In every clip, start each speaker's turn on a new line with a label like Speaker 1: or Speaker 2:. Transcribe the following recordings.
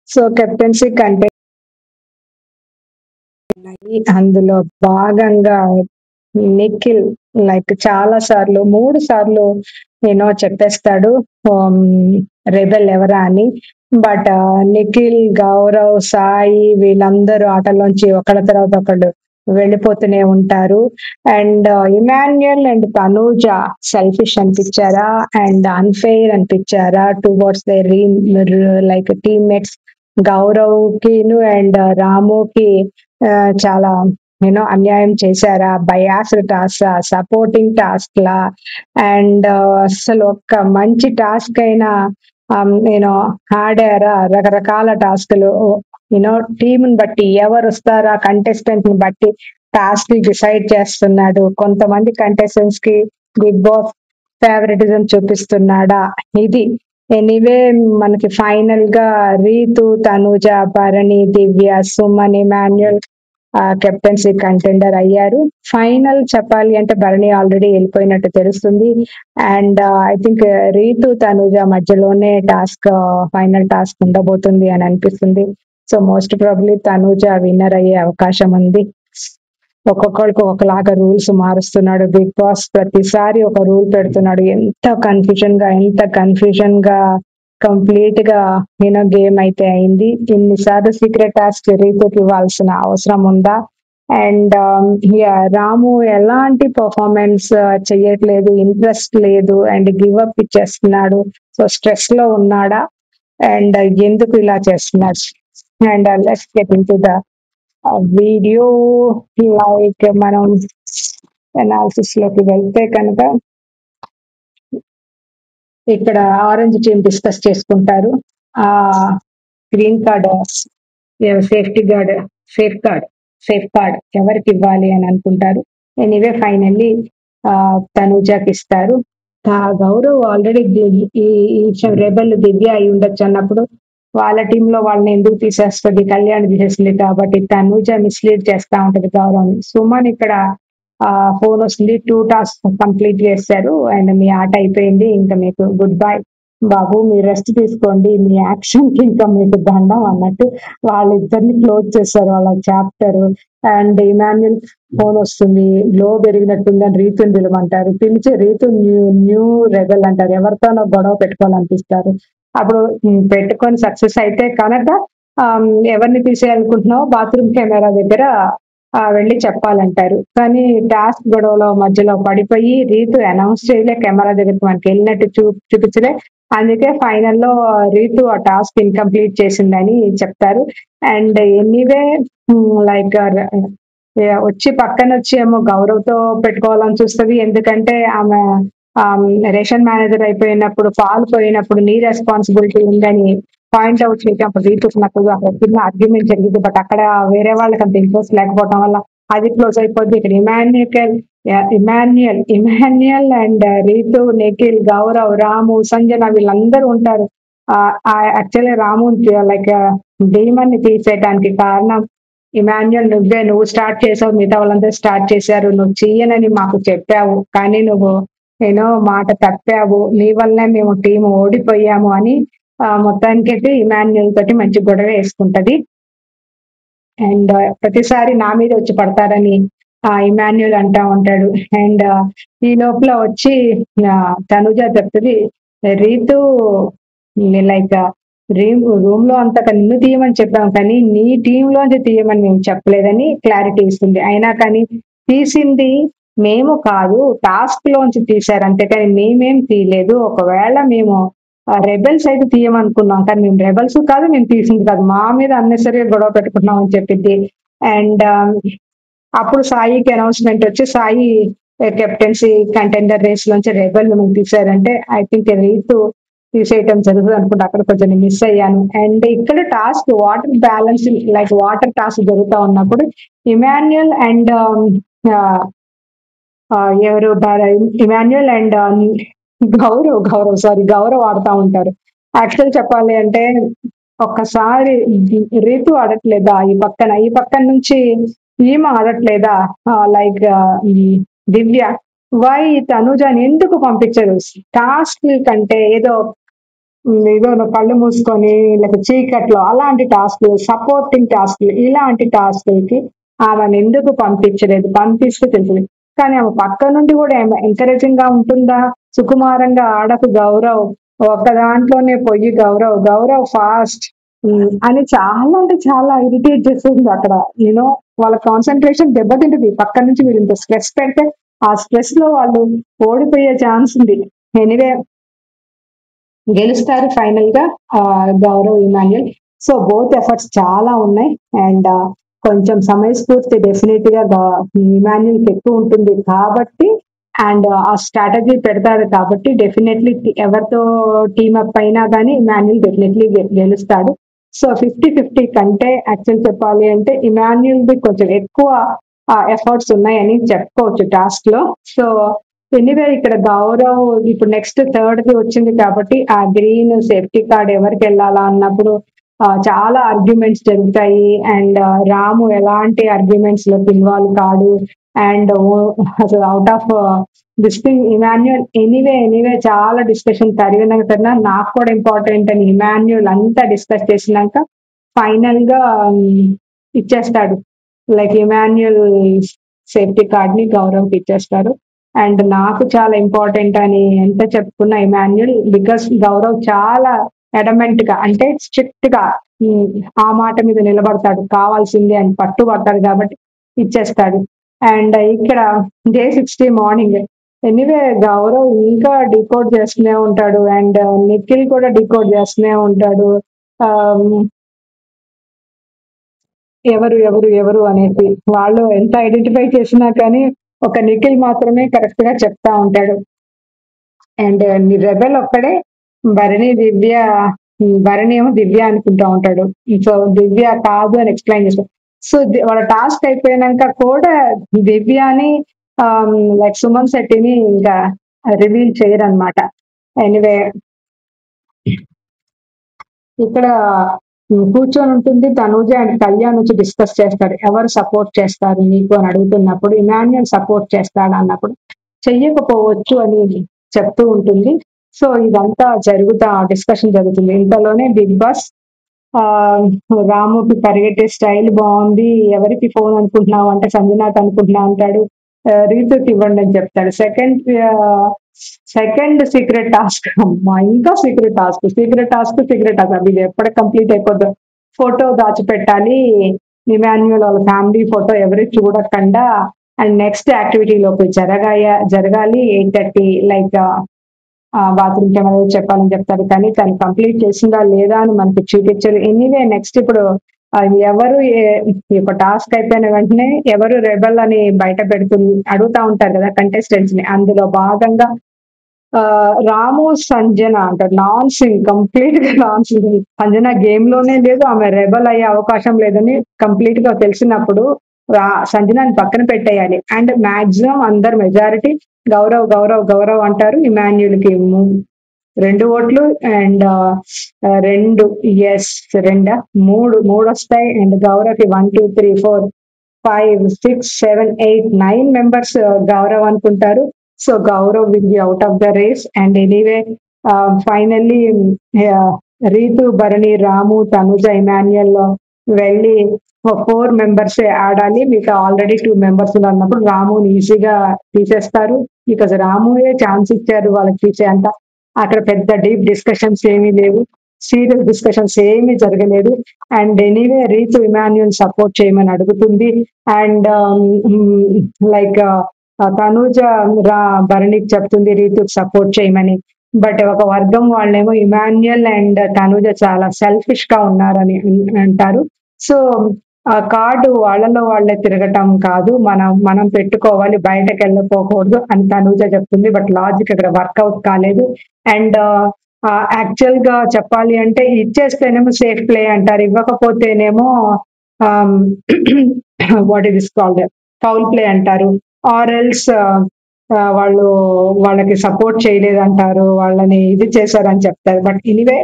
Speaker 1: So captaincy కంటే ఉన్నాయి. అందులో భాగంగా నిఖిల్ చాలా సార్లు 3 సార్లు చెప్పేస్తాడు రెబెల్ ఎవరా అని. బట్ నిఖిల్, గౌరవ్, సాయి వీళ్ళందరూ ఆటలోంచి ఒకళ్ళ తర్వాత ఒకళ్ళు వెళ్ళిపోతూనే ఉంటారు. And Emmanuel and Tanuja selfish అనిపించారా అండ్ అన్ఫెయిర్ అనిపించారా టువర్డ్స్ ద టీమ్మేట్స్? గౌరవ్ కిను అండ్ రాముకి చాలా అన్యాయం చేశారా? బయాస్డ్ టాస్క్, సపోర్టింగ్ టాస్క్ లా? అండ్ అసలు ఒక్క మంచి టాస్క్ అయినా ఆడారా? రకరకాల టాస్క్లు టీంని బట్టి ఎవరు వస్తారా కంటెస్టెంట్ ని బట్టి టాస్క్ డిసైడ్ చేస్తున్నాడు. కొంతమంది కంటెస్టెంట్స్ కి బిగ్ బాస్ ఫేవరెటిజం చూపిస్తున్నాడా? ఇది ఎనీవే మనకి ఫైనల్ గా Ritu, Tanuja, Bharani, Divya, Suman, Emmanuel captaincy contender అయ్యారు. ఫైనల్ చెప్పాలి అంటే భరణి ఆల్రెడీ వెళ్ళిపోయినట్టు తెలుస్తుంది. And I think Ritu, Tanuja మధ్యలోనే ఫైనల్ టాస్క్ ఉండబోతుంది అని అనిపిస్తుంది. So most probably Tanuja winner అయ్యే అవకాశం ఉంది. ఒక్కొక్కరికి ఒకలాగా రూల్స్ మారుస్తున్నాడు బిగ్ బాస్. ప్రతిసారి ఒక రూల్ పెడుతున్నాడు. ఎంత కన్ఫ్యూజన్ గా కంప్లీట్ గా గేమ్ అయితే అయింది. ఇన్నిసార్లు సీక్రెట్ టాస్క్ రీతుకి ఇవ్వాల్సిన అవసరం ఉందా? అండ్ రాము ఎలాంటి పర్ఫార్మెన్స్ చెయ్యట్లేదు, ఇంట్రెస్ట్ లేదు అండ్ గివ్ అప్ ఇచ్చేస్తున్నాడు. సో స్ట్రెస్ లో ఉన్నాడా అండ్ ఎందుకు ఇలా చేస్తున్నాడు? And let's get into the video. మనం అనాలిసిస్ లోకి వెళ్తే కనుక ఇక్కడ ఆరెంజ్ టీం డిస్కస్ చేసుకుంటారు. ఆ గ్రీన్ కార్డ్ సేఫ్ కార్డ్ ఎవరికి ఇవ్వాలి అని అనుకుంటారు. ఎనీవే ఫైనల్లీ తనూజకి ఇస్తారు. గౌరవ్ ఆల్రెడీ ఈ రెబల్ దివ్య అయి ఉండొచ్చు అన్నప్పుడు వాళ్ళ టీంలో వాళ్ళని ఎందుకు తీసేస్తుంది? కళ్యాణ్ తీసేస్తుంది కాబట్టి తనూజ మిస్లీడ్ చేస్తా ఉంటది గౌరవ్. సుమన్ ఇక్కడ ఫోన్ వస్తుంది, 2 టాస్క్ కంప్లీట్ చేశారు అండ్ మీ ఆట అయిపోయింది, ఇంకా మీకు గుడ్ బై బాబు, మీరు రెస్ట్ తీసుకోండి, మీ యాక్షన్ కి ఇంకా మీకు దండం అన్నట్టు వాళ్ళిద్దరిని క్లోజ్ చేశారు వాళ్ళ చాప్టర్. అండ్ ఇమాన్యుల్ ఫోన్ వస్తుంది, లో పెరిగినట్టుందని రీతుని పిలవమంటారు. పిలిచి రీతు న్యూ రెబెల్ అంటారు. ఎవరితోనో గొడవ పెట్టుకోవాలనిపిస్తారు. అప్పుడు పెట్టుకొని సక్సెస్ అయితే కనుక ఎవరిని తీసేయాలనుకుంటున్నావో బాత్రూమ్ కెమెరా దగ్గర వెళ్ళి చెప్పాలంటారు. కానీ టాస్క్ గొడవలో మధ్యలో పడిపోయి రీతు అనౌన్స్ చేయలే, కెమెరా దగ్గరికి మనకి వెళ్ళినట్టు చూపించలే. అందుకే ఫైనల్లో రీతు ఆ టాస్క్ ఇన్కంప్లీట్ చేసిందని చెప్తారు. అండ్ ఎనీవే వచ్చి పక్కన వచ్చి ఏమో గౌరవ్ తో పెట్టుకోవాలని చూస్తుంది. ఎందుకంటే ఆమె రేషన్ మేనేజర్ అయిపోయినప్పుడు, పాలు పోయినప్పుడు నీ రెస్పాన్సిబిలిటీ ఉందని పాయింట్ అవుట్ చేసినప్పుడు రీతుకు నాకు అక్కడ చిన్న ఆర్గ్యుమెంట్ జరిగింది. బట్ అక్కడ వేరే వాళ్ళకి అంత ఇంట్రెస్ట్ లేకపోవడం వల్ల అది క్లోజ్ అయిపోద్ది. ఇక్కడ ఇమాన్యుయల్ అండ్ రీతు, నిఖిల్, గౌరవ్, రాము, సంజన వీళ్ళందరూ ఉంటారు. యాక్చువల్లీ రాము డీమన్ ని తీసేయడానికి కారణం ఇమాన్యుయల్, నువ్వు స్టార్ట్ చేసావు, మిగతా వాళ్ళందరూ స్టార్ట్ చేశారు, నువ్వు చెయ్యనని మాకు చెప్పావు కానీ నువ్వు మాట తప్పావు, నీ వల్లే మేము టీం ఓడిపోయాము అని మొత్తానికైతే ఇమాన్యుయల్ తోటి మంచి గొడవ వేసుకుంటది. అండ్ ప్రతిసారి నా మీద వచ్చి పడతారని ఇమాన్యుయల్ అంటా ఉంటాడు. అండ్ ఈ లోపల వచ్చి తనుజ చెప్తుంది, రీతు రూమ్ లో అంతగా నిన్ను తీయమని చెప్పాం కానీ నీ టీమ్ లోంచి తీయమని మేము చెప్పలేదని క్లారిటీ ఇస్తుంది. అయినా కానీ తీసింది మేము కాదు, టాస్క్ లోంచి తీశారు అంతేకాని మేమేం తీయలేదు. ఒకవేళ మేము రెబెల్స్ అయితే తీయమనుకున్నాం కానీ మేము రెబెల్స్ కాదు, మేము తీసింది కాదు, మా మీద అన్నెసరిగా గొడవ పెట్టుకున్నాం అని చెప్పింది. అండ్ అప్పుడు సాయికి అనౌన్స్మెంట్ వచ్చి సాయి కెప్టెన్సీ కంటెండర్ రేస్ లోంచి రెబెల్ మేము తీసారంటే ఐ థింక్ రీతు తీసేయటం జరుగుతుంది అనుకుంటే అక్కడ కొంచెం మిస్ అయ్యాను. అండ్ ఇక్కడ task water balance water task జరుగుతూ ఉన్నప్పుడు ఇమాన్యుయల్ అండ్ ఇమాన్యుయల్ అండ్ గౌరవ్ ఆడుతూ ఉంటారు. యాక్చువల్ చెప్పాలి అంటే ఒక్కసారి రీతు ఆడట్లేదా ఈ పక్కన నుంచి ఈమె ఆడట్లేదా దివ్య వై తనుజని ఎందుకు పంపించరు? టాస్క్ కంటే ఏదో ఏదో నువ్వు కళ్ళు మూసుకొని లేక చీకట్లో అలాంటి టాస్క్‌లు, సపోర్టింగ్ టాస్క్‌లు ఇలాంటి టాస్క్‌లకి ఆమెను ఎందుకు పంపించలేదు? పంపిస్తే తెలుస్తది. కానీ ఆమె పక్క నుండి కూడా ఏమి ఎంకరేజింగ్‌గా ఉంటుందా? సుకుమారంగా ఆడకు గౌరవ్, ఒక దాంట్లోనే పొయ్యి గౌరవ్, గౌరవ్ ఫాస్ట్ అని చాలా అంటే చాలా ఇరిటేట్ చేస్తుంది అక్కడ. వాళ్ళ కాన్సంట్రేషన్ దెబ్బతింటది. పక్క నుంచి మీరు ఇంత స్ట్రెస్ పెడితే, ఆ స్ట్రెస్‌లో వాళ్ళు ఓడిపోయే ఛాన్స్ ఉంది. ఎనీవే గెలుస్తారు ఫైనల్ గా Gaurav Emmanuel. So both efforts చాలా ఉన్నాయి. అండ్ కొంచెం సమయస్ఫూర్తి డెఫినెట్ గా ఇమాన్యుయల్ కి ఎక్కువ ఉంటుంది కాబట్టి, అండ్ ఆ స్ట్రాటజీ పెడతారు కాబట్టి డెఫినెట్లీ ఎవరితో టీమప్ అయినా కానీ ఇమాన్యుయల్ డెఫినెట్లీ గెలుస్తాడు. సో 50-50 కంటే యాక్చువల్ చెప్పాలి అంటే ఇమాన్యుయల్ ది కొంచెం ఎక్కువ ఎఫర్ట్స్ ఉన్నాయని చెప్పుకోవచ్చు టాస్క్ లో. సో ఎనీవే ఇక్కడ గౌరవ్ ఇప్పుడు నెక్స్ట్ థర్డ్ ది వచ్చింది కాబట్టి ఆ గ్రీన్ సేఫ్టీ కార్డ్ ఎవరికి వెళ్ళాలా అన్నప్పుడు చాలా ఆర్గ్యుమెంట్స్ జరుగుతాయి. అండ్ రాము ఎలాంటి ఆర్గ్యుమెంట్స్ లో ఇన్వాల్వ్ కాడు. అండ్ అసలు out of this thing Emmanuel anyway చాలా డిస్కషన్ జరిగినాక కన్నా నాకు కూడా ఇంపార్టెంట్ అని ఇమాన్యుయల్ అంతా డిస్కస్ చేసినాక ఫైనల్ గా ఇచ్చేస్తాడు. లైక్ ఇమాన్యుయల్ సేఫ్టీ కార్డ్ ని గౌరవ్ ఇచ్చేస్తారు. అండ్ నాకు చాలా ఇంపార్టెంట్ అని ఎంత చెప్పుకున్నా ఇమాన్యుయల్, బికాస్ గౌరవ్ చాలా అడమెంట్ గా అంటే స్ట్రిక్ట్ గా ఆ మాట మీద నిలబడతాడు, కావాల్సిందే అని పట్టుబడతాడు కాబట్టి ఇచ్చేస్తాడు. అండ్ ఇక్కడ Day 60 మార్నింగ్ ఎనీవే గౌరవ్ ఇంకా డీకోడ్ చేస్తూనే ఉంటాడు. అండ్ నిఖిల్ కూడా డీకోడ్ చేస్తూనే ఉంటాడు. ఆమ్, ఎవరు ఎవరు ఎవరు అనేసి వాళ్ళు ఎంత ఐడెంటిఫై చేసినా కానీ ఒక నిఖిల్ మాత్రమే కరెక్ట్ గా చెప్తా ఉంటాడు. అండ్ రెబెల్ ఒక్కడే భరణి దివ్య, భరణి ఏమో దివ్య అనుకుంటా ఉంటాడు. సో దివ్య కాదు అని ఎక్స్ప్లెయిన్ చేస్తాడు. సో వాళ్ళ టాస్క్ అయిపోయినాక కూడా దివ్యని లైక్ సుమన్ శెట్టిని ఇంకా రివీల్ చేయరనమాట. ఎనివే ఇక్కడ కూర్చొని ఉంటుంది తనూజ అండ్ కళ్యాణ్ వచ్చి డిస్కస్ చేస్తాడు, ఎవరు సపోర్ట్ చేస్తారు నీకు అని అడుగుతున్నప్పుడు ఇమాన్యుయల్ సపోర్ట్ చేస్తాడు అన్నప్పుడు చెయ్యకపోవచ్చు అని చెప్తూ ఉంటుంది. సో ఇదంతా జరుగుతా డిస్కషన్ జరుగుతుంది. ఇంతలోనే బిగ్ బాస్ ఆ రాముకి పరిగెట్టే స్టైల్ బాగుంది, ఎవరికి ఫోన్ అనుకుంటున్నావు అంటే సంజనాథ్ అనుకుంటున్నా అంటాడు. రీతుకి ఇవ్వండి అని చెప్తాడు. సెకండ్ సీక్రెట్ టాస్క్ అమ్మా, ఇంకా సీక్రెట్ టాస్క్ అది ఎప్పటికి కంప్లీట్ అయిపోద్దు. ఫోటో దాచిపెట్టాలి ఇమాన్యుయల్ వాళ్ళ ఫ్యామిలీ ఫోటో ఎవరు చూడకుండా. అండ్ నెక్స్ట్ యాక్టివిటీలోకి జరగాలి 8:30 లైక్ బాత్రూమ్ కెమెరా చెప్పాలని చెప్తారు కానీ తను కంప్లీట్ చేసిందా లేదా అని మనకి చూపించారు. ఎనీవే నెక్స్ట్ ఇప్పుడు ఎవరు ఒక టాస్క్ అయిపోయిన వెంటనే ఎవరు రెబల్ అని బయట అడుగుతా ఉంటారు కదా కంటెస్టెంట్స్ ని. అందులో భాగంగా రాము సంజన అంటారు నాన్ సింగ్, కంప్లీట్ గా నాన్ సింగ్. సంజన గేమ్ లోనే లేదు, ఆమె రెబల్ అయ్యే అవకాశం లేదని కంప్లీట్ గా తెలిసినప్పుడు సంజనాని పక్కన పెట్టేయాలి. అండ్ మాక్సిమం అందరు మెజారిటీ గౌరవ్ గౌరవ్ గౌరవ్ అంటారు. ఇమాన్యుల్ కి 2 ఓట్లు అండ్ 2 ఎస్ 2 మూడు వస్తాయి. అండ్ గౌరవ్ కి 1 2 3 4 5 6 7 8 9 మెంబర్స్ గౌరవ్ అనుకుంటారు. So Gaurav will be out of the race. And anyway finally Ritu Bharani Ramu Tanuja Emmanuel వెళ్ళి 4 మెంబర్స్ ఆడాలి, మీకు ఆల్రెడీ 2 మెంబర్స్ ఉన్నప్పుడు రాముని ఈజీగా తీసేస్తారు. బికాజ్ రాముయే ఛాన్స్ ఇచ్చారు వాళ్ళకి తీసే అంత. అక్కడ పెద్ద డీప్ డిస్కషన్స్ ఏమీ లేవు, సీరియస్ డిస్కషన్స్ ఏమీ జరగలేదు. And anyway Ritu Emmanuel support చేయమని అడుగుతుంది. అండ్ లైక్ తనూజ భరణికి చెప్తుంది రీతుకి సపోర్ట్ చేయమని. బట్ ఒక వర్గం వాళ్ళేమో ఇమాన్యుయల్ అండ్ తనూజ చాలా సెల్ఫిష్ గా ఉన్నారని అంటారు. సో ఆ కార్డు వాళ్ళలో వాళ్ళే తిరగటం కాదు, మనం పెట్టుకోవాలి, బయటకు వెళ్ళిపోకూడదు అని తనూజ చెప్తుంది. బట్ లాజిక్ ఇక్కడ వర్కౌట్ కాలేదు. అండ్ యాక్చువల్ గా చెప్పాలి అంటే ఇచ్చేస్తేనేమో సేఫ్ ప్లే అంటారు, ఇవ్వకపోతేనేమో what is called foul play అంటారు. ఆర్ ఎల్స్ వాళ్ళకి సపోర్ట్ చేయలేదంటారు, వాళ్ళని ఇది చేశారని చెప్తారు. బట్ ఎనీవే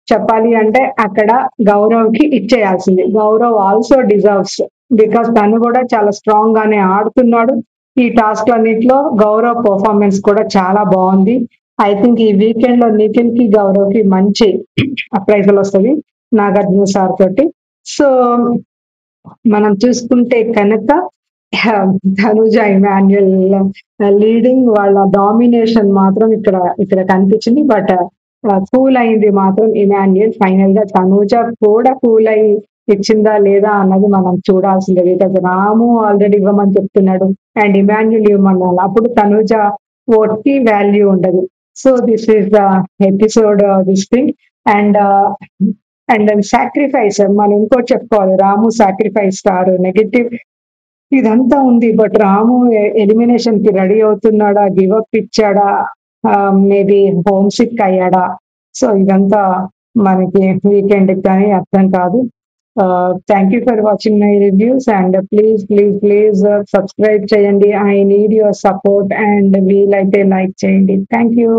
Speaker 1: చెప్పాలి అంటే అక్కడ గౌరవ్ కి ఇచ్చేయాల్సింది. గౌరవ్ ఆల్సో డిజర్వ్స్, బికాస్ తను కూడా చాలా స్ట్రాంగ్ గానే ఆడుతున్నాడు. ఈ టాస్క్ అన్నిట్లో గౌరవ్ పర్ఫార్మెన్స్ కూడా చాలా బాగుంది. ఐ థింక్ ఈ వీకెండ్ లో నిఖిల్ కి గౌరవ్ కి మంచి అప్రైజల్ వస్తుంది నాగార్జున సార్ తోటి. సో మనం చూసుకుంటే కనుక ధనుజ ఇమాన్యుయల్ లీడింగ్ వాళ్ళ డామినేషన్ మాత్రం ఇక్కడ కనిపించింది. బట్ కూల్ అయింది మాత్రం ఇమాన్యుయల్. ఫైనల్ గా తనూజ కూడా కూల్ అయి ఇచ్చిందా లేదా అన్నది మనం చూడాల్సిందే. బికాజ్ రాము ఆల్రెడీ ఇవ్వమని చెప్తున్నాడు అండ్ ఇమాన్యుయల్ ఇవ్వమన్నాడు, అప్పుడు తనూజ ఓట్ కి వాల్యూ ఉండదు. So this is the episode this thing. And and sacrifice మనం ఇంకోటి చెప్పుకోవాలి, రాము సాక్రిఫైస్ స్టార్ నెగటివ్ ఇదంతా ఉంది. బట్ రాము ఎలిమినేషన్ కి రెడీ అవుతున్నాడా, గివప్ ఇచ్చాడా, మేబీ హోమ్ సిక్ అయ్యాడా? సో ఇదంతా మనకి వీకెండ్ కానీ అర్థం కాదు. Thank you for watching my reviews and please please please subscribe చేయండి. I need your support and వీలైతే లైక్ చేయండి. Thank you.